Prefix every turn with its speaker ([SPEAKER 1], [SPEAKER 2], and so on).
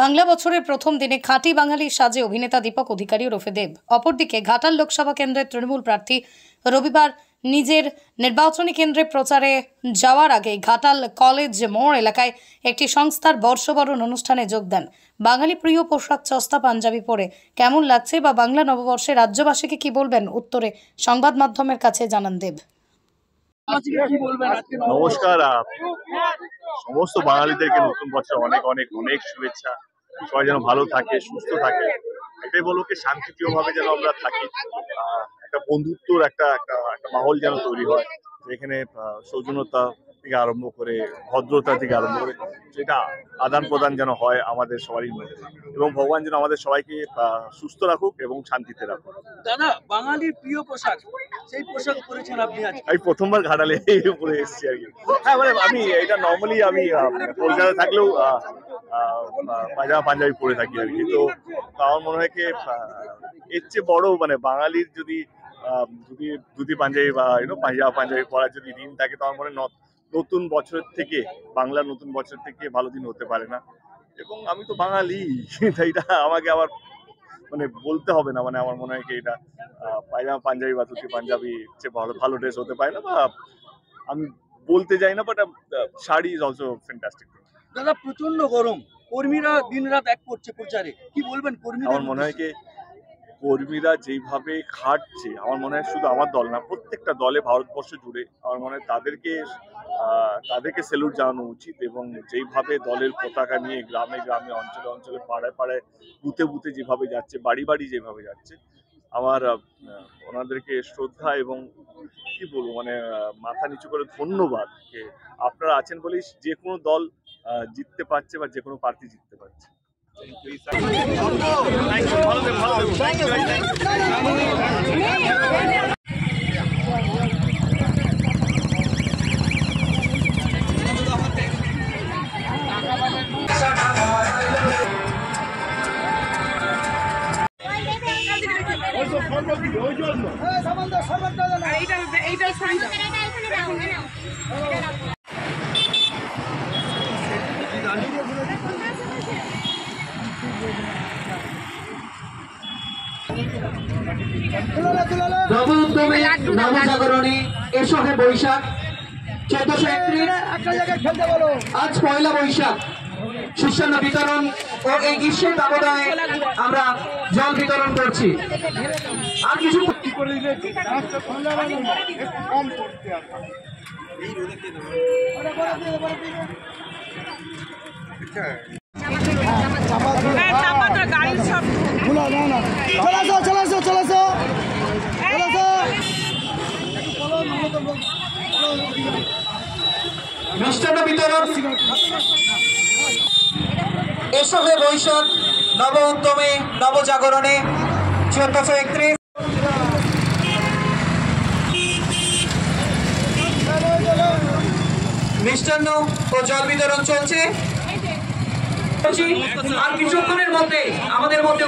[SPEAKER 1] বাংলা বছরের প্রথম দিনে খাঁটি বাঙালির সাজে অভিনেতা দীপক অধিকারী ওরফে দেব। অপরদিকে ঘাটাল লোকসভা কেন্দ্রের তৃণমূল প্রার্থী রবিবার নিজের নির্বাচনী কেন্দ্রে প্রচারে যাওয়ার আগে ঘাটাল কলেজ মোড় এলাকায় একটি সংস্থার বর্ষবরণ অনুষ্ঠানে যোগ দেন। বাঙালি প্রিয় পোশাক চস্তা পাঞ্জাবি পরে কেমন লাগছে বা বাংলা নববর্ষে রাজ্যবাসীকে কি বলবেন, উত্তরে সংবাদ মাধ্যমের কাছে জানান দেব।
[SPEAKER 2] নমস্কার, সমস্ত বাঙালিদেরকে নতুন বছর অনেক অনেক অনেক শুভেচ্ছা। সবাই যেন ভালো থাকে, সুস্থ থাকে, এটাই বলবো কি শান্তিপ্রিয়ভাবে যেন আমরা থাকি। একটা বন্ধুত্বর একটা মাহল যেন তৈরি হয়, যেখানে সৌজন্যতা থেকে আরম্ভ করে ভদ্রতা থেকে আরম্ভ করে যেটা আদান প্রদান যেন হয় আমাদের সবারই মধ্যে, এবং ভগবান যেন আমাদের সবাইকে সুস্থ রাখুক এবং শান্তিতে রাখুক।
[SPEAKER 3] দাদা, বাঙালির প্রিয় পোশাক, সেই পোশাক পরেছেন আপনি আজ?
[SPEAKER 2] আমি প্রথমবার ঘাটালে পরে এসেছি আর কি। হ্যাঁ, মানে আমি এটা নর্মালি আমি কলকাতায় থাকলেও পায়জামা পাঞ্জাবি পরে থাকি আর কি। তো আমার মনে হয় কি এর চেয়ে বড় মানে বাঙালির যদি ধুতি পাঞ্জাবি বা পায়জামা পাঞ্জাবি পরার যদি দিন থাকে, তো আমার মনে হয় নতুন বছরের থেকে, বাংলার নতুন বছর থেকে ভালো দিন হতে পারে না। এবং আমি তো বাঙালি, তাই এটা আমাকে আবার মানে বলতে হবে না। মানে আমার মনে হয় কি এটা পায়জামা পাঞ্জাবি বা ধুতি পাঞ্জাবি চেয়ে ভালো ড্রেস হতে পারে না, বা আমি বলতে যাই না, but sari is also fantastic.
[SPEAKER 3] দাদা, প্রচন্ড গরম, কর্মীরা দিন রাত এক করছে প্রচারে, কি বলবেন কর্মীরা?
[SPEAKER 2] আমার মনে হয় কি কর্মীরা যেভাবে খাটছে, আমার মনে হয় শুধু আমার দল না, প্রত্যেকটা দলে ভারতবর্ষ জুড়ে আমার মনে হয় তাদেরকে স্যালুট জানানো উচিত। এবং যেইভাবে দলের পতাকা নিয়ে গ্রামে গ্রামে, অঞ্চলে অঞ্চলে, পাড়ায় পাড়ায়, বুথে বুথে যেভাবে যাচ্ছে, বাড়ি বাড়ি যেভাবে যাচ্ছে, আমার ওনাদেরকে শ্রদ্ধা এবং কি বলবো মানে মাথা নিচু করে ধন্যবাদ। আপনারা আছেন বলেই যে কোনো দল জিততে পারছে বা যে কোনো প্রার্থী জিততে পারছে।
[SPEAKER 4] নবজাগরণে এসো হে বৈশাখ 1431। আজ পয়লা বৈশাখ, সুশাসন বিতরণ ও এই গ্রীষ্মের দাবদাহে আমরা জল বিতরণ করছি। আর কিছু মিষ্টান্ন বিতরণ। এসো হে বৈশাখ নব উদ্যমে নবজাগরণে 1431। মিষ্টান্ন ও জল বিতরণ চলছে। আর কিছুক্ষণের মধ্যে আমাদের মধ্যে